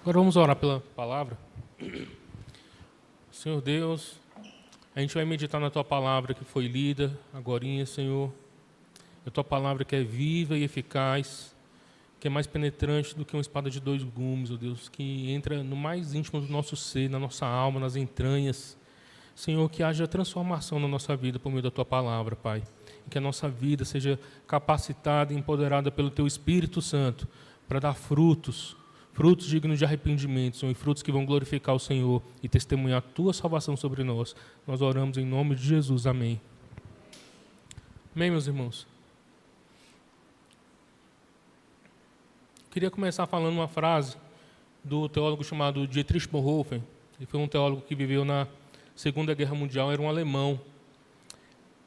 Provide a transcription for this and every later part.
Agora vamos orar pela palavra. Senhor Deus, a gente vai meditar na Tua palavra que foi lida agorinha, Senhor. A Tua palavra que é viva e eficaz, que é mais penetrante do que uma espada de dois gumes, ó Deus, que entra no mais íntimo do nosso ser, na nossa alma, nas entranhas. Senhor, que haja transformação na nossa vida por meio da Tua palavra, Pai. E que a nossa vida seja capacitada e empoderada pelo Teu Espírito Santo para dar frutos dignos de arrependimento, Senhor, e frutos que vão glorificar o Senhor e testemunhar a Tua salvação sobre nós. Nós oramos em nome de Jesus. Amém. Amém, meus irmãos? Queria começar falando uma frase do teólogo chamado Dietrich Bonhoeffer. Ele foi um teólogo que viveu na Segunda Guerra Mundial, era um alemão.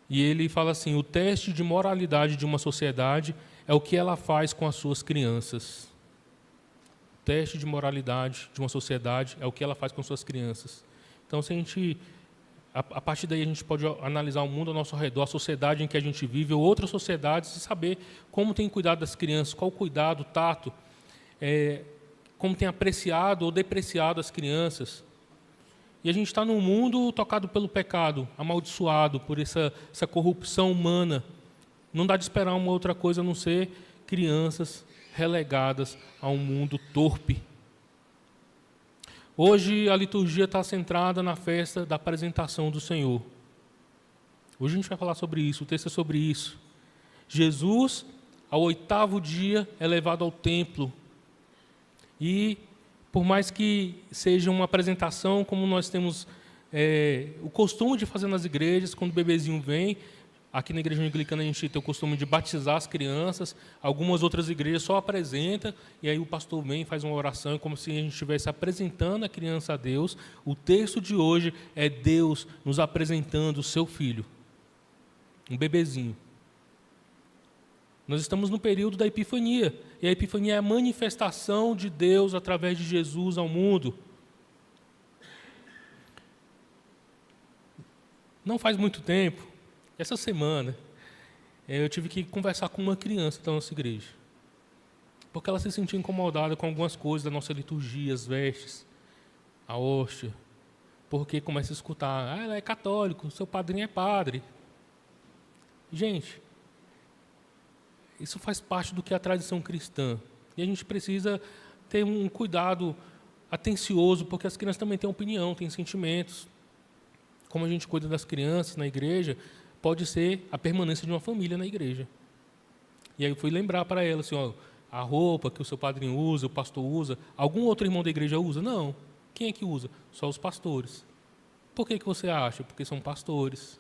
E ele fala assim: o teste de moralidade de uma sociedade é o que ela faz com as suas crianças. O teste de moralidade de uma sociedade é o que ela faz com suas crianças. Então, se a gente, a partir daí, a gente pode analisar o mundo ao nosso redor, a sociedade em que a gente vive, ou outras sociedades, e saber como tem cuidado das crianças, qual o cuidado, o tato, como tem apreciado ou depreciado as crianças. E a gente está num mundo tocado pelo pecado, amaldiçoado por essa corrupção humana. Não dá de esperar uma outra coisa a não ser crianças relegadas a um mundo torpe. Hoje a liturgia está centrada na festa da apresentação do Senhor. Hoje a gente vai falar sobre isso, o texto é sobre isso. Jesus, ao 8º dia, é levado ao templo. E, por mais que seja uma apresentação, como nós temos o costume de fazer nas igrejas, quando o bebezinho vem, aqui na igreja anglicana a gente tem o costume de batizar as crianças, algumas outras igrejas só apresentam, e aí o pastor vem e faz uma oração, como se a gente estivesse apresentando a criança a Deus. O texto de hoje é Deus nos apresentando o seu filho, um bebezinho. Nós estamos no período da Epifania, e a Epifania é a manifestação de Deus através de Jesus ao mundo. Não faz muito tempo, essa semana, eu tive que conversar com uma criança da nossa igreja, porque ela se sentia incomodada com algumas coisas da nossa liturgia, as vestes, a hóstia, porque começa a escutar: ela é católico, seu padrinho é padre. Gente, isso faz parte do que é a tradição cristã, e a gente precisa ter um cuidado atencioso, porque as crianças também têm opinião, têm sentimentos. Como a gente cuida das crianças na igreja, pode ser a permanência de uma família na igreja. E aí eu fui lembrar para ela assim: ó, a roupa que o seu padrinho usa, o pastor usa, algum outro irmão da igreja usa? Não. Quem é que usa? Só os pastores. Por que você acha? Porque são pastores.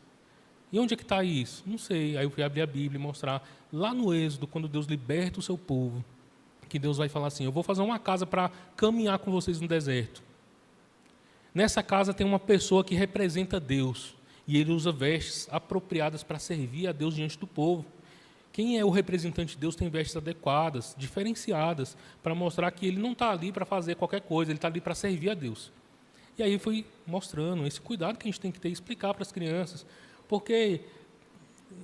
E onde é que está isso? Não sei. Aí eu fui abrir a Bíblia e mostrar, lá no Êxodo, quando Deus liberta o seu povo, que Deus vai falar assim: eu vou fazer uma casa para caminhar com vocês no deserto. Nessa casa tem uma pessoa que representa Deus, e ele usa vestes apropriadas para servir a Deus diante do povo. Quem é o representante de Deus tem vestes adequadas, diferenciadas, para mostrar que ele não está ali para fazer qualquer coisa, ele está ali para servir a Deus. E aí fui mostrando esse cuidado que a gente tem que ter, explicar para as crianças, porque,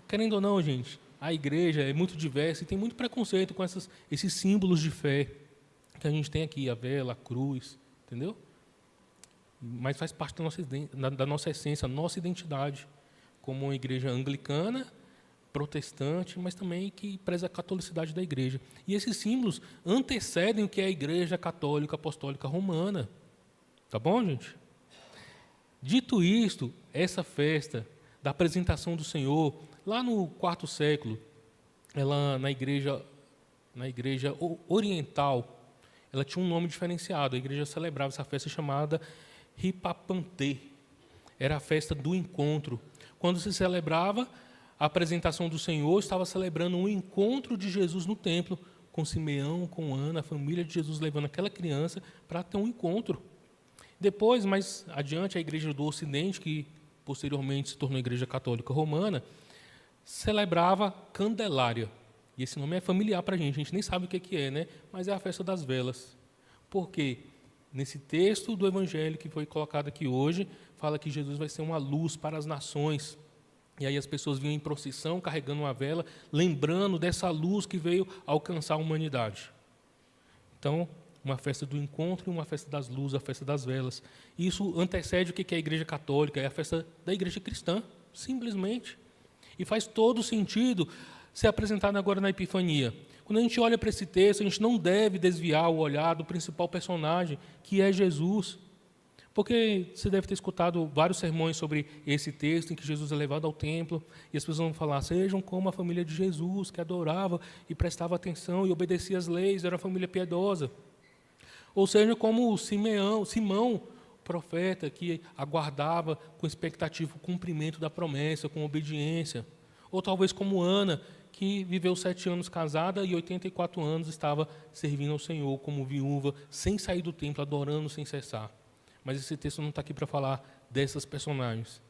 querendo ou não, gente, a igreja é muito diversa e tem muito preconceito com esses símbolos de fé que a gente tem aqui, a vela, a cruz, entendeu? Mas faz parte da nossa essência, a nossa identidade, como uma igreja anglicana, protestante, mas também que preza a catolicidade da igreja. E esses símbolos antecedem o que é a igreja católica apostólica romana. Tá bom, gente? Dito isto, essa festa da apresentação do Senhor, lá no 4º século, ela na igreja oriental, ela tinha um nome diferenciado. A igreja celebrava essa festa chamada Ripapantê. Era a festa do encontro. Quando se celebrava a apresentação do Senhor, estava celebrando um encontro de Jesus no templo, com Simeão, com Ana, a família de Jesus levando aquela criança para ter um encontro. Depois, mais adiante, a igreja do Ocidente, que posteriormente se tornou a igreja católica romana, celebrava Candelária. E esse nome é familiar para a gente nem sabe o que é, né? Mas é a festa das velas. Por quê? Nesse texto do Evangelho que foi colocado aqui hoje, fala que Jesus vai ser uma luz para as nações. E aí as pessoas vinham em procissão, carregando uma vela, lembrando dessa luz que veio alcançar a humanidade. Então, uma festa do encontro e uma festa das luzes, a festa das velas. Isso antecede o que é a Igreja Católica, é a festa da Igreja Cristã, simplesmente. E faz todo sentido ser apresentado agora na Epifania. Quando a gente olha para esse texto, a gente não deve desviar o olhar do principal personagem, que é Jesus. Porque você deve ter escutado vários sermões sobre esse texto, em que Jesus é levado ao templo, e as pessoas vão falar, sejam como a família de Jesus, que adorava e prestava atenção e obedecia às leis, era uma família piedosa. Ou seja, como Simão, profeta, que aguardava com expectativa o cumprimento da promessa, com obediência. Ou talvez como Ana, que viveu 7 anos casada e 84 anos estava servindo ao Senhor como viúva, sem sair do templo, adorando sem cessar. Mas esse texto não está aqui para falar dessas personagens.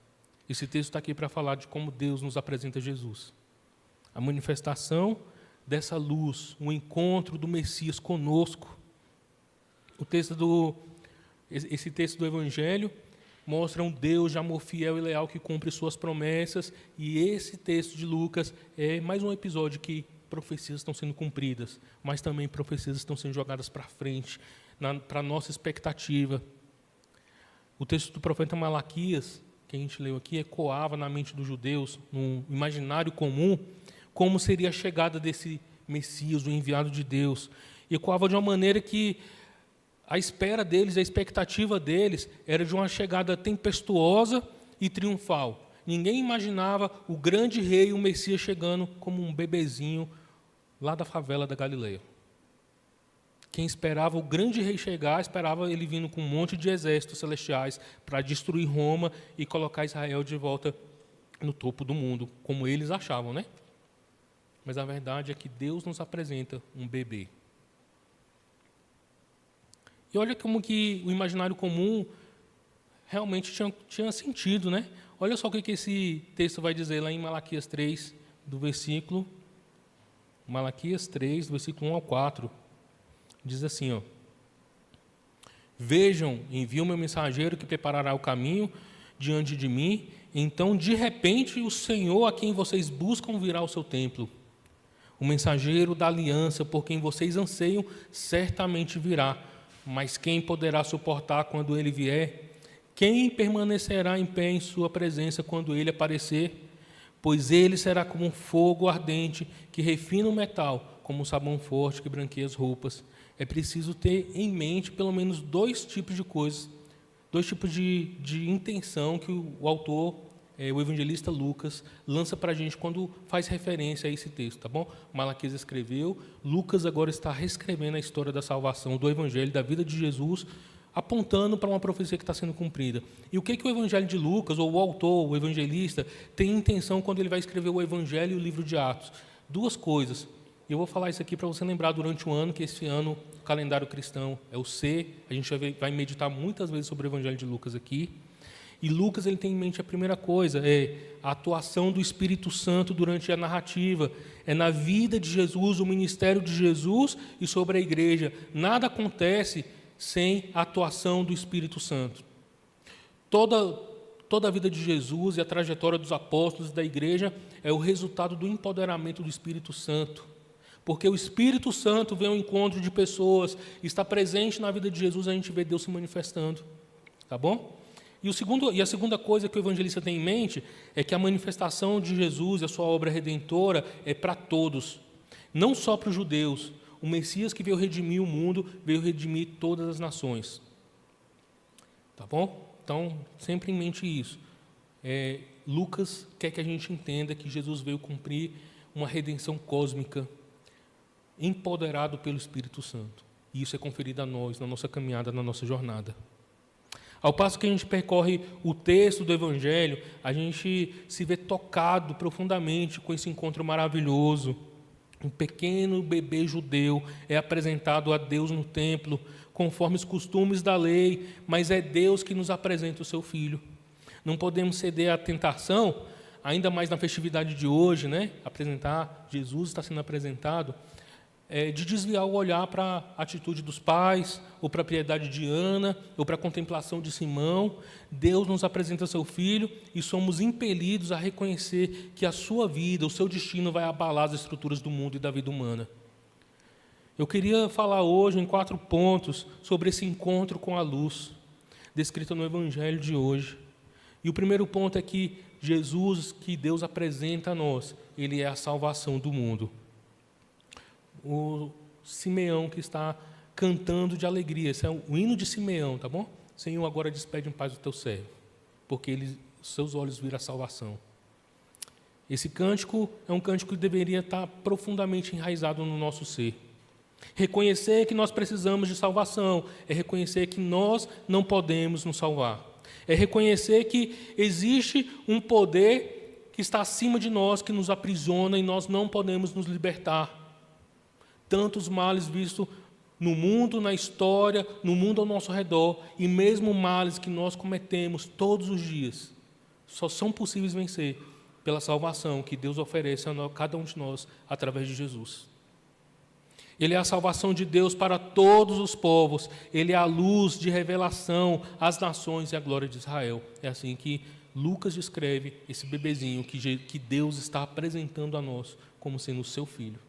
Esse texto está aqui para falar de como Deus nos apresenta Jesus. A manifestação dessa luz, o encontro do Messias conosco. Esse texto do Evangelho mostra um Deus de amor fiel e leal que cumpre suas promessas, e esse texto de Lucas é mais um episódio que profecias estão sendo cumpridas, mas também profecias estão sendo jogadas para frente, para a nossa expectativa. O texto do profeta Malaquias, que a gente leu aqui, ecoava na mente dos judeus, no imaginário comum, como seria a chegada desse Messias, o enviado de Deus. E ecoava de uma maneira que a espera deles, a expectativa deles, era de uma chegada tempestuosa e triunfal. Ninguém imaginava o grande rei, o Messias, chegando como um bebezinho lá da favela da Galileia. Quem esperava o grande rei chegar, esperava ele vindo com um monte de exércitos celestiais para destruir Roma e colocar Israel de volta no topo do mundo, como eles achavam, né? Mas a verdade é que Deus nos apresenta um bebê. E olha como que o imaginário comum realmente tinha sentido, né? Olha só o que esse texto vai dizer lá em Malaquias 3, Malaquias 3, do versículo 1 ao 4. Diz assim, ó: Vejam, envio meu mensageiro que preparará o caminho diante de mim. Então, de repente, o Senhor a quem vocês buscam virá ao seu templo. O mensageiro da aliança por quem vocês anseiam certamente virá. Mas quem poderá suportar quando ele vier? Quem permanecerá em pé em sua presença quando ele aparecer? Pois ele será como um fogo ardente que refina o metal, como um sabão forte que branqueia as roupas. É preciso ter em mente pelo menos 2 tipos de coisas, 2 tipos de intenção que o autor, o evangelista Lucas, lança para a gente quando faz referência a esse texto, tá bom? Malaquias escreveu, Lucas agora está reescrevendo a história da salvação, do evangelho, da vida de Jesus, apontando para uma profecia que está sendo cumprida. E o que o evangelho de Lucas, ou o autor, o evangelista, tem intenção quando ele vai escrever o evangelho e o livro de Atos? 2 coisas. Eu vou falar isso aqui para você lembrar durante o ano, que esse ano o calendário cristão é o C. A gente vai meditar muitas vezes sobre o evangelho de Lucas aqui. E Lucas ele tem em mente a primeira coisa, é a atuação do Espírito Santo durante a narrativa. É na vida de Jesus, o ministério de Jesus e sobre a igreja. Nada acontece sem a atuação do Espírito Santo. Toda a vida de Jesus e a trajetória dos apóstolos e da igreja é o resultado do empoderamento do Espírito Santo. Porque o Espírito Santo vem ao encontro de pessoas, está presente na vida de Jesus, a gente vê Deus se manifestando. Tá bom? E a segunda coisa que o evangelista tem em mente é que a manifestação de Jesus e a sua obra redentora é para todos, não só para os judeus. O Messias que veio redimir o mundo, veio redimir todas as nações. Tá bom? Então, sempre em mente isso. Lucas quer que a gente entenda que Jesus veio cumprir uma redenção cósmica, empoderado pelo Espírito Santo. E isso é conferido a nós, na nossa caminhada, na nossa jornada. Ao passo que a gente percorre o texto do Evangelho, a gente se vê tocado profundamente com esse encontro maravilhoso. Um pequeno bebê judeu é apresentado a Deus no templo, conforme os costumes da lei, mas é Deus que nos apresenta o seu Filho. Não podemos ceder à tentação, ainda mais na festividade de hoje, né? Jesus está sendo apresentado, de desviar o olhar para a atitude dos pais, ou para a piedade de Ana, ou para a contemplação de Simão. Deus nos apresenta seu Filho e somos impelidos a reconhecer que a sua vida, o seu destino vai abalar as estruturas do mundo e da vida humana. Eu queria falar hoje em 4 pontos sobre esse encontro com a luz, descrito no Evangelho de hoje. E o primeiro ponto é que Jesus, que Deus apresenta a nós, Ele é a salvação do mundo. O Simeão que está cantando de alegria, esse é o hino de Simeão, tá bom? Senhor, agora despede em paz o teu servo, porque seus olhos viram a salvação. Esse cântico é um cântico que deveria estar profundamente enraizado no nosso ser. Reconhecer que nós precisamos de salvação é reconhecer que nós não podemos nos salvar. É reconhecer que existe um poder que está acima de nós, que nos aprisiona e nós não podemos nos libertar. Tantos males vistos no mundo, na história, no mundo ao nosso redor, e mesmo males que nós cometemos todos os dias, só são possíveis vencer pela salvação que Deus oferece a cada um de nós através de Jesus. Ele é a salvação de Deus para todos os povos. Ele é a luz de revelação às nações e a glória de Israel. É assim que Lucas descreve esse bebezinho que Deus está apresentando a nós como sendo o seu filho.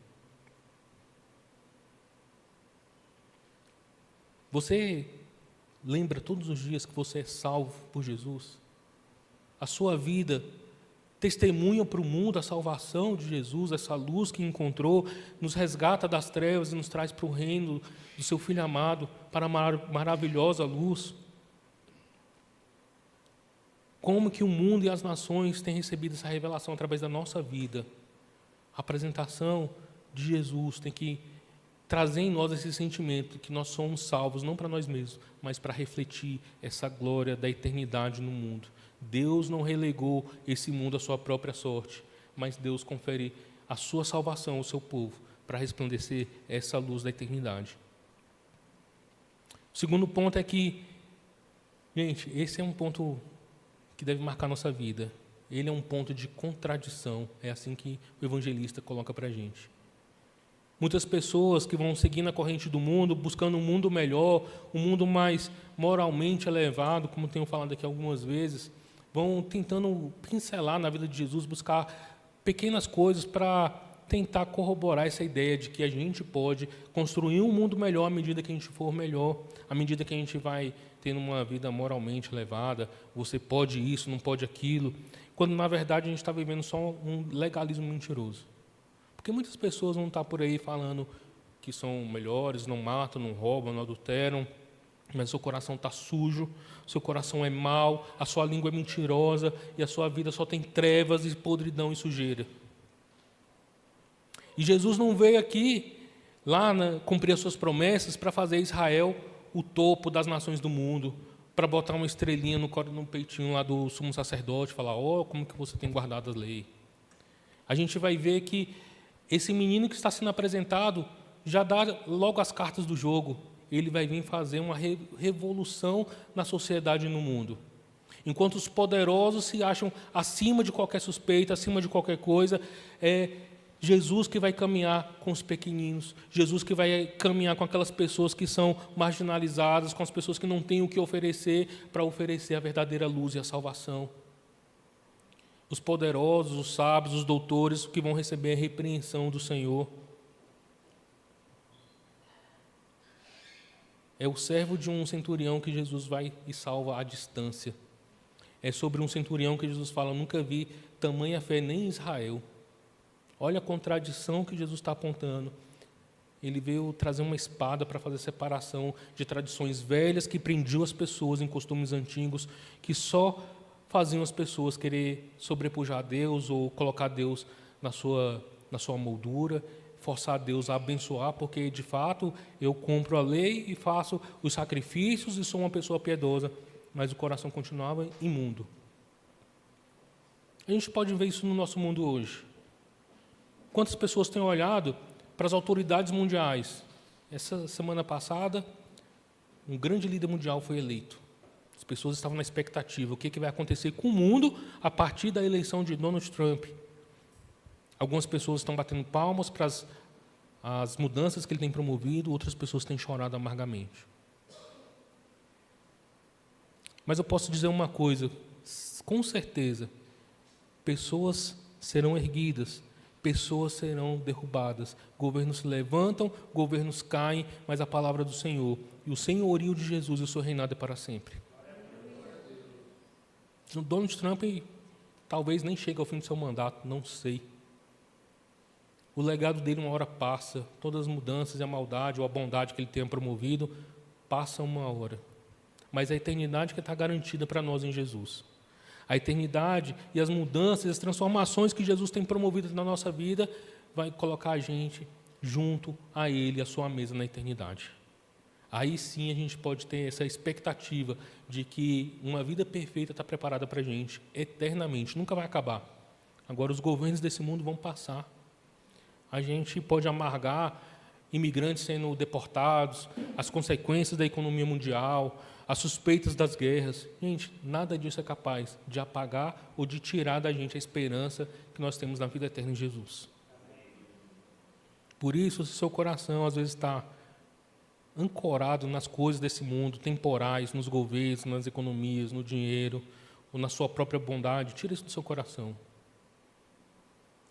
Você lembra todos os dias que você é salvo por Jesus? A sua vida testemunha para o mundo a salvação de Jesus, essa luz que encontrou, nos resgata das trevas e nos traz para o reino do seu Filho amado, para a maravilhosa luz. Como que o mundo e as nações têm recebido essa revelação através da nossa vida? A apresentação de Jesus tem que trazer em nós esse sentimento que nós somos salvos, não para nós mesmos, mas para refletir essa glória da eternidade no mundo. Deus não relegou esse mundo à sua própria sorte, mas Deus confere a sua salvação ao seu povo para resplandecer essa luz da eternidade. O segundo ponto é que, gente, esse é um ponto que deve marcar nossa vida. Ele é um ponto de contradição, é assim que o evangelista coloca para a gente. Muitas pessoas que vão seguindo a corrente do mundo, buscando um mundo melhor, um mundo mais moralmente elevado, como tenho falado aqui algumas vezes, vão tentando pincelar na vida de Jesus, buscar pequenas coisas para tentar corroborar essa ideia de que a gente pode construir um mundo melhor à medida que a gente for melhor, à medida que a gente vai tendo uma vida moralmente elevada, você pode isso, não pode aquilo, quando na verdade a gente está vivendo só um legalismo mentiroso. Porque muitas pessoas vão estar por aí falando que são melhores, não matam, não roubam, não adulteram, mas seu coração está sujo, seu coração é mau, a sua língua é mentirosa e a sua vida só tem trevas e podridão e sujeira. E Jesus não veio aqui, cumprir as suas promessas para fazer Israel o topo das nações do mundo, para botar uma estrelinha no peitinho lá do sumo sacerdote, falar, como que você tem guardado a lei. A gente vai ver que esse menino que está sendo apresentado já dá logo as cartas do jogo. Ele vai vir fazer uma revolução na sociedade e no mundo. Enquanto os poderosos se acham acima de qualquer suspeita, acima de qualquer coisa, é Jesus que vai caminhar com os pequeninos, Jesus que vai caminhar com aquelas pessoas que são marginalizadas, com as pessoas que não têm o que oferecer, para oferecer a verdadeira luz e a salvação. Os poderosos, os sábios, os doutores que vão receber a repreensão do Senhor. É o servo de um centurião que Jesus vai e salva à distância. É sobre um centurião que Jesus fala, nunca vi tamanha fé nem em Israel. Olha a contradição que Jesus está apontando. Ele veio trazer uma espada para fazer separação de tradições velhas que prendiam as pessoas em costumes antigos, que só faziam as pessoas querer sobrepujar Deus ou colocar Deus na sua moldura, forçar Deus a abençoar, porque de fato eu cumpro a lei e faço os sacrifícios e sou uma pessoa piedosa, mas o coração continuava imundo. A gente pode ver isso no nosso mundo hoje. Quantas pessoas têm olhado para as autoridades mundiais? Essa semana passada, um grande líder mundial foi eleito. As pessoas estavam na expectativa, o que vai acontecer com o mundo a partir da eleição de Donald Trump. Algumas pessoas estão batendo palmas para as mudanças que ele tem promovido, outras pessoas têm chorado amargamente. Mas eu posso dizer uma coisa, com certeza, pessoas serão erguidas, Pessoas serão derrubadas, governos se levantam, governos caem, mas a palavra do Senhor e o senhorio de Jesus e o seu reinado é para sempre. O Donald Trump talvez nem chegue ao fim do seu mandato, não sei. O legado dele uma hora passa, todas as mudanças e a maldade ou a bondade que ele tenha promovido, passa uma hora. Mas a eternidade que está garantida para nós em Jesus. A eternidade e as mudanças, as transformações que Jesus tem promovido na nossa vida, vai colocar a gente junto a Ele, a sua mesa na eternidade. Aí sim a gente pode ter essa expectativa de que uma vida perfeita está preparada para a gente, eternamente, nunca vai acabar. Agora os governos desse mundo vão passar. A gente pode amargar imigrantes sendo deportados, as consequências da economia mundial, as suspeitas das guerras. Gente, nada disso é capaz de apagar ou de tirar da gente a esperança que nós temos na vida eterna em Jesus. Por isso, se seu coração às vezes está ancorado nas coisas desse mundo, temporais, nos governos, nas economias, no dinheiro, ou na sua própria bondade, tira isso do seu coração.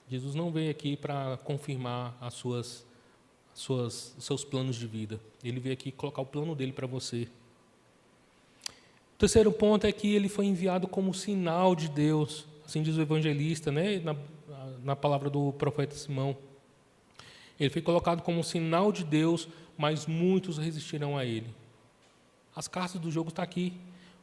Jesus não veio aqui para confirmar os seus planos de vida. Ele veio aqui colocar o plano dele para você. O terceiro ponto é que ele foi enviado como sinal de Deus, assim diz o evangelista, né? na palavra do profeta Simão. Ele foi colocado como um sinal de Deus, mas muitos resistirão a ele. As cartas do jogo estão aqui.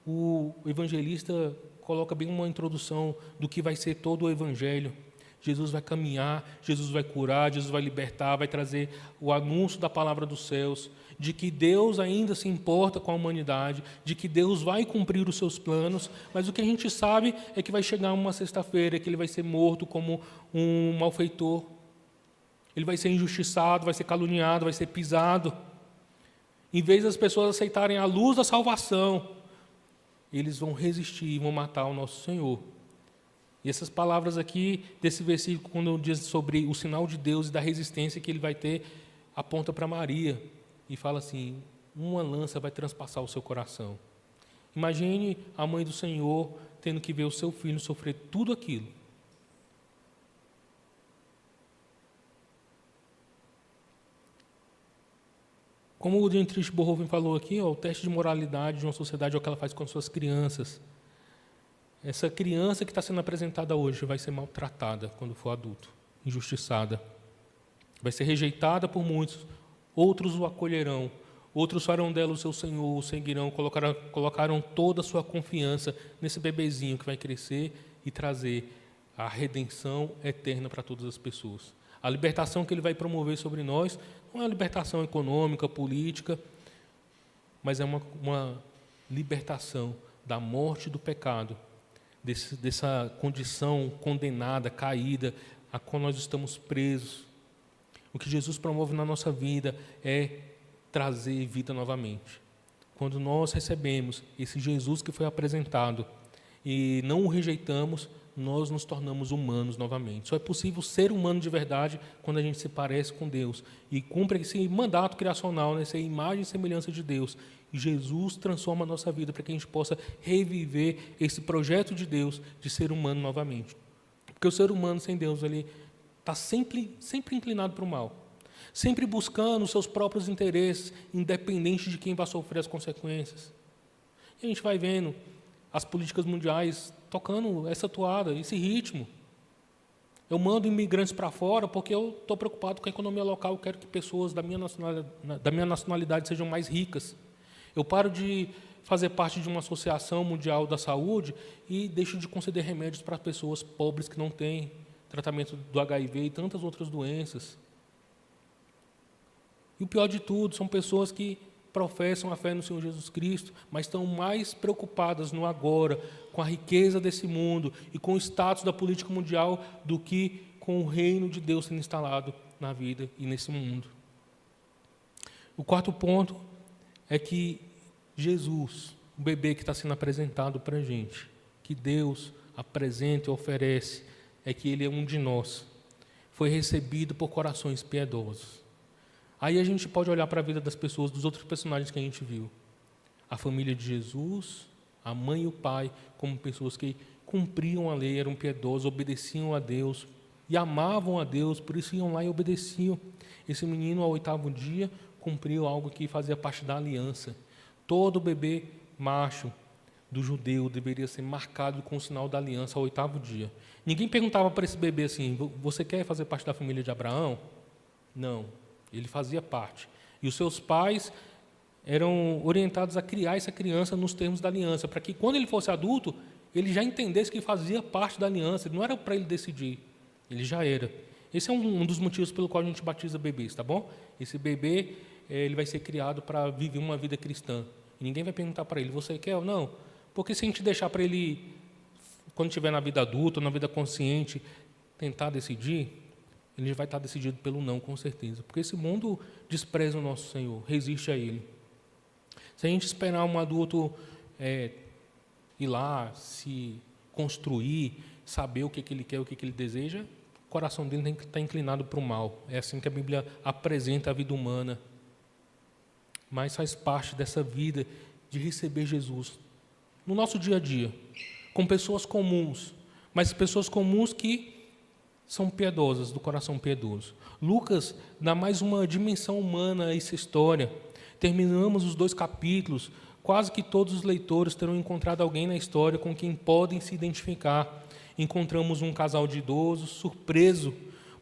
O evangelista coloca bem uma introdução do que vai ser todo o evangelho. Jesus vai caminhar, Jesus vai curar, Jesus vai libertar, vai trazer o anúncio da palavra dos céus, de que Deus ainda se importa com a humanidade, de que Deus vai cumprir os seus planos, mas o que a gente sabe é que vai chegar uma sexta-feira, que ele vai ser morto como um malfeitor, ele vai ser injustiçado, vai ser caluniado, vai ser pisado. Em vez das pessoas aceitarem a luz da salvação, eles vão resistir e vão matar o nosso Senhor. E essas palavras aqui, desse versículo, quando diz sobre o sinal de Deus e da resistência que ele vai ter, aponta para Maria e fala assim, uma lança vai transpassar o seu coração. Imagine a mãe do Senhor tendo que ver o seu filho sofrer tudo aquilo. Como o Dietrich Bonhoeffer falou aqui, o teste de moralidade de uma sociedade é o que ela faz com as suas crianças. Essa criança que está sendo apresentada hoje vai ser maltratada quando for adulto, injustiçada. Vai ser rejeitada por muitos, outros o acolherão, outros farão dela o seu Senhor, o seguirão, colocaram toda a sua confiança nesse bebezinho que vai crescer e trazer a redenção eterna para todas as pessoas. A libertação que ele vai promover sobre nós não é uma libertação econômica, política, mas é uma libertação da morte e do pecado, dessa condição condenada, caída, a qual nós estamos presos. O que Jesus promove na nossa vida é trazer vida novamente. Quando nós recebemos esse Jesus que foi apresentado e não o rejeitamos, nós nos tornamos humanos novamente. Só é possível ser humano de verdade quando a gente se parece com Deus e cumpre esse mandato criacional, né, ser imagem e semelhança de Deus. E Jesus transforma a nossa vida para que a gente possa reviver esse projeto de Deus de ser humano novamente. Porque o ser humano sem Deus, ele está sempre inclinado para o mal, sempre buscando os seus próprios interesses, independente de quem vai sofrer as consequências. E a gente vai vendo as políticas mundiais tocando essa toada, esse ritmo. Eu mando imigrantes para fora porque eu estou preocupado com a economia local, eu quero que pessoas da minha nacionalidade sejam mais ricas. Eu paro de fazer parte de uma associação mundial da saúde e deixo de conceder remédios para pessoas pobres que não têm tratamento do HIV e tantas outras doenças. E o pior de tudo, são pessoas que professam a fé no Senhor Jesus Cristo, mas estão mais preocupadas no agora, com a riqueza desse mundo e com o status da política mundial do que com o reino de Deus sendo instalado na vida e nesse mundo. O quarto ponto é que Jesus, o bebê que está sendo apresentado para a gente, que Deus apresenta e oferece, é que Ele é um de nós, foi recebido por corações piedosos. Aí a gente pode olhar para a vida das pessoas, dos outros personagens que a gente viu. A família de Jesus, a mãe e o pai, como pessoas que cumpriam a lei, eram piedosos, obedeciam a Deus, e amavam a Deus, por isso iam lá e obedeciam. Esse menino, ao 8º dia, cumpriu algo que fazia parte da aliança. Todo bebê macho do judeu deveria ser marcado com o sinal da aliança ao 8º dia. Ninguém perguntava para esse bebê assim: você quer fazer parte da família de Abraão? Não, ele fazia parte. E os seus pais eram orientados a criar essa criança nos termos da aliança, para que quando ele fosse adulto, ele já entendesse que fazia parte da aliança. Não era para ele decidir, ele já era. Esse é um dos motivos pelo qual a gente batiza bebês, tá bom? Esse bebê, ele vai ser criado para viver uma vida cristã. E ninguém vai perguntar para ele: você quer ou não? Porque se a gente deixar para ele, quando estiver na vida adulta, na vida consciente, tentar decidir, ele vai estar decidido pelo não, com certeza. Porque esse mundo despreza o nosso Senhor, resiste a Ele. Se a gente esperar um adulto ir lá, se construir, saber o que ele quer, o que ele deseja, o coração dele tem que estar inclinado para o mal. É assim que a Bíblia apresenta a vida humana. Mas faz parte dessa vida de receber Jesus no nosso dia a dia, com pessoas comuns, mas pessoas comuns que são piedosas, do coração piedoso. Lucas dá mais uma dimensão humana a essa história. Terminamos os 2 capítulos, quase que todos os leitores terão encontrado alguém na história com quem podem se identificar. Encontramos um casal de idosos surpreso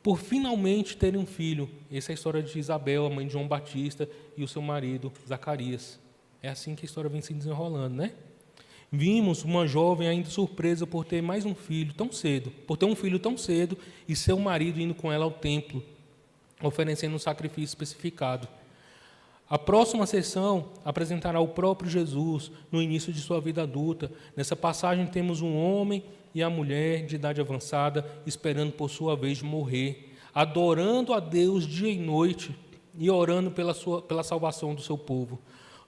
por finalmente terem um filho. Essa é a história de Isabel, a mãe de João Batista, e o seu marido, Zacarias. É assim que a história vem se desenrolando, né? Vimos uma jovem ainda surpresa por ter mais um filho tão cedo, por ter um filho tão cedo, e seu marido indo com ela ao templo, oferecendo um sacrifício especificado. A próxima sessão apresentará o próprio Jesus no início de sua vida adulta. Nessa passagem temos um homem e a mulher de idade avançada esperando por sua vez de morrer, adorando a Deus dia e noite e orando pela salvação do seu povo.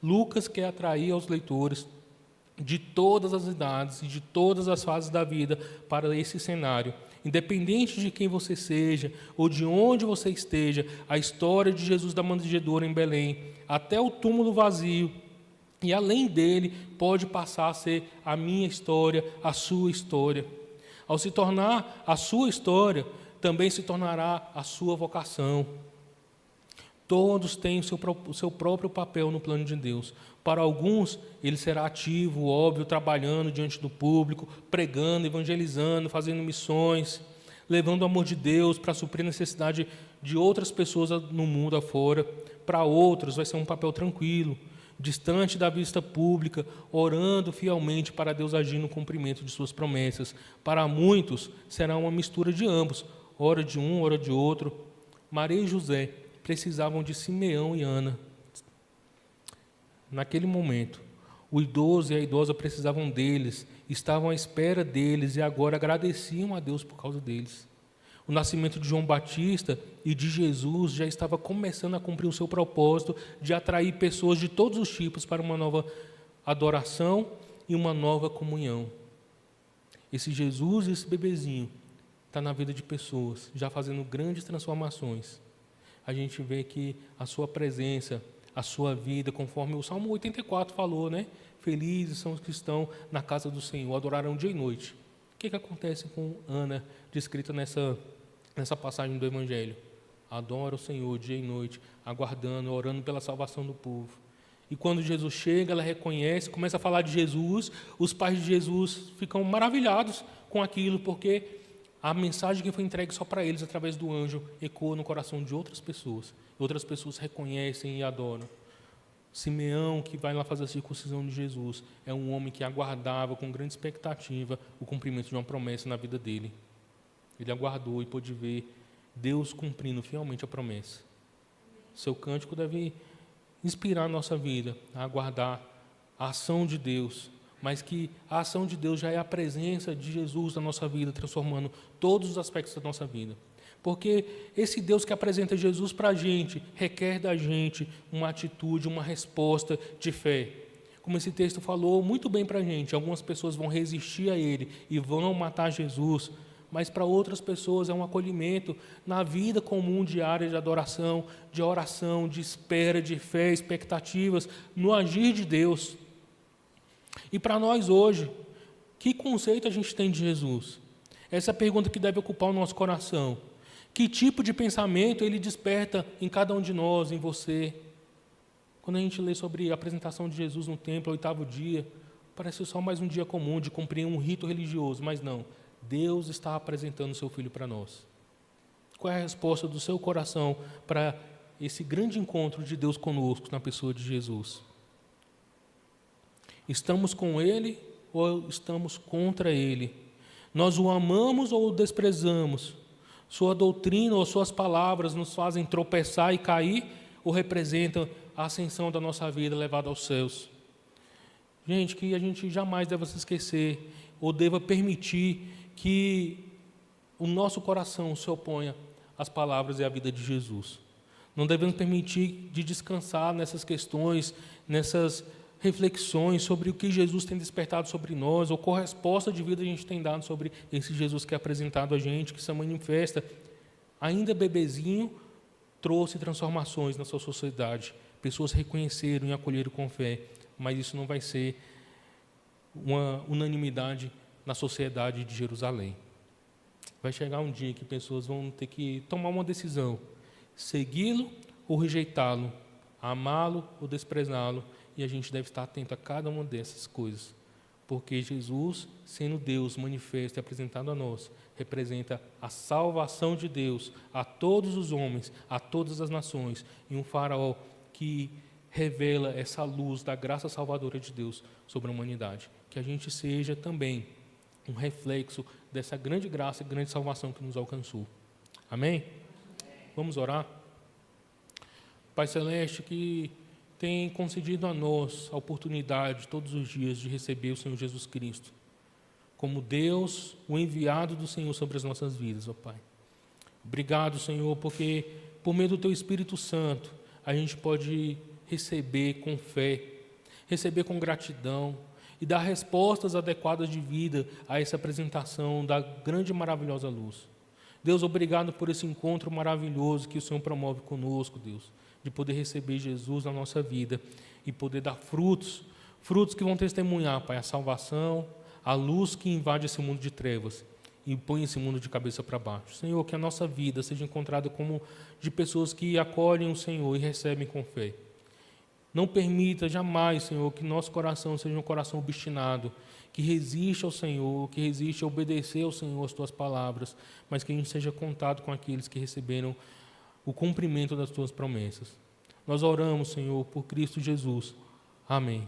Lucas quer atrair aos leitores de todas as idades e de todas as fases da vida para esse cenário. Independente de quem você seja ou de onde você esteja, a história de Jesus da manjedoura em Belém, até o túmulo vazio, e além dele, pode passar a ser a minha história, a sua história. Ao se tornar a sua história, também se tornará a sua vocação. Todos têm o seu próprio papel no plano de Deus. Para alguns, ele será ativo, óbvio, trabalhando diante do público, pregando, evangelizando, fazendo missões, levando o amor de Deus para suprir a necessidade de outras pessoas no mundo afora. Para outros, vai ser um papel tranquilo, distante da vista pública, orando fielmente para Deus agir no cumprimento de suas promessas. Para muitos, será uma mistura de ambos, ora de um, ora de outro. Maria e José precisavam de Simeão e Ana. Naquele momento, o idoso e a idosa precisavam deles, estavam à espera deles e agora agradeciam a Deus por causa deles. O nascimento de João Batista e de Jesus já estava começando a cumprir o seu propósito de atrair pessoas de todos os tipos para uma nova adoração e uma nova comunhão. Esse Jesus, esse bebezinho, está na vida de pessoas, já fazendo grandes transformações. A gente vê que a sua presença, a sua vida, conforme o Salmo 84 falou, né? Felizes são os que estão na casa do Senhor, adorarão dia e noite. O que acontece com Ana, descrita nessa passagem do Evangelho? Adora o Senhor dia e noite, aguardando, orando pela salvação do povo. E quando Jesus chega, ela reconhece, começa a falar de Jesus, os pais de Jesus ficam maravilhados com aquilo, porque a mensagem que foi entregue só para eles, através do anjo, ecoa no coração de outras pessoas. Outras pessoas reconhecem e adoram. Simeão, que vai lá fazer a circuncisão de Jesus, é um homem que aguardava com grande expectativa o cumprimento de uma promessa na vida dele. Ele aguardou e pôde ver Deus cumprindo fielmente a promessa. Seu cântico deve inspirar a nossa vida a aguardar a ação de Deus, mas que a ação de Deus já é a presença de Jesus na nossa vida, transformando todos os aspectos da nossa vida. Porque esse Deus que apresenta Jesus para a gente, requer da gente uma atitude, uma resposta de fé. Como esse texto falou muito bem para a gente, algumas pessoas vão resistir a Ele e vão matar Jesus, mas para outras pessoas é um acolhimento na vida comum diária de adoração, de oração, de espera, de fé, expectativas, no agir de Deus. E para nós hoje, que conceito a gente tem de Jesus? Essa é a pergunta que deve ocupar o nosso coração. Que tipo de pensamento ele desperta em cada um de nós, em você? Quando a gente lê sobre a apresentação de Jesus no templo, o 8º dia, parece só mais um dia comum de cumprir um rito religioso, mas não. Deus está apresentando o seu Filho para nós. Qual é a resposta do seu coração para esse grande encontro de Deus conosco na pessoa de Jesus? Estamos com Ele ou estamos contra Ele? Nós o amamos ou o desprezamos? Sua doutrina ou suas palavras nos fazem tropeçar e cair ou representam a ascensão da nossa vida levada aos céus? Gente, que a gente jamais deva se esquecer ou deva permitir que o nosso coração se oponha às palavras e à vida de Jesus. Não devemos permitir de descansar nessas questões, nessas reflexões sobre o que Jesus tem despertado sobre nós, ou qual resposta de vida a gente tem dado sobre esse Jesus que é apresentado a gente, que se manifesta, ainda bebezinho, trouxe transformações na sua sociedade. Pessoas reconheceram e acolheram com fé, mas isso não vai ser uma unanimidade na sociedade de Jerusalém. Vai chegar um dia que pessoas vão ter que tomar uma decisão, segui-lo ou rejeitá-lo, amá-lo ou desprezá-lo, e a gente deve estar atento a cada uma dessas coisas, porque Jesus, sendo Deus manifesto e apresentado a nós, representa a salvação de Deus a todos os homens, a todas as nações, e um farol que revela essa luz da graça salvadora de Deus sobre a humanidade. Que a gente seja também um reflexo dessa grande graça e grande salvação que nos alcançou. Amém? Vamos orar? Pai Celeste, que tem concedido a nós a oportunidade todos os dias de receber o Senhor Jesus Cristo como Deus, o enviado do Senhor sobre as nossas vidas, ó Pai. Obrigado, Senhor, porque por meio do Teu Espírito Santo a gente pode receber com fé, receber com gratidão e dar respostas adequadas de vida a essa apresentação da grande e maravilhosa luz. Deus, obrigado por esse encontro maravilhoso que o Senhor promove conosco, Deus, de poder receber Jesus na nossa vida e poder dar frutos que vão testemunhar, Pai, a salvação, a luz que invade esse mundo de trevas e põe esse mundo de cabeça para baixo. Senhor, que a nossa vida seja encontrada como de pessoas que acolhem o Senhor e recebem com fé. Não permita jamais, Senhor, que nosso coração seja um coração obstinado, que resiste ao Senhor, que resiste a obedecer ao Senhor as Tuas palavras, mas que a gente seja contado com aqueles que receberam o cumprimento das Tuas promessas. Nós oramos, Senhor, por Cristo Jesus. Amém.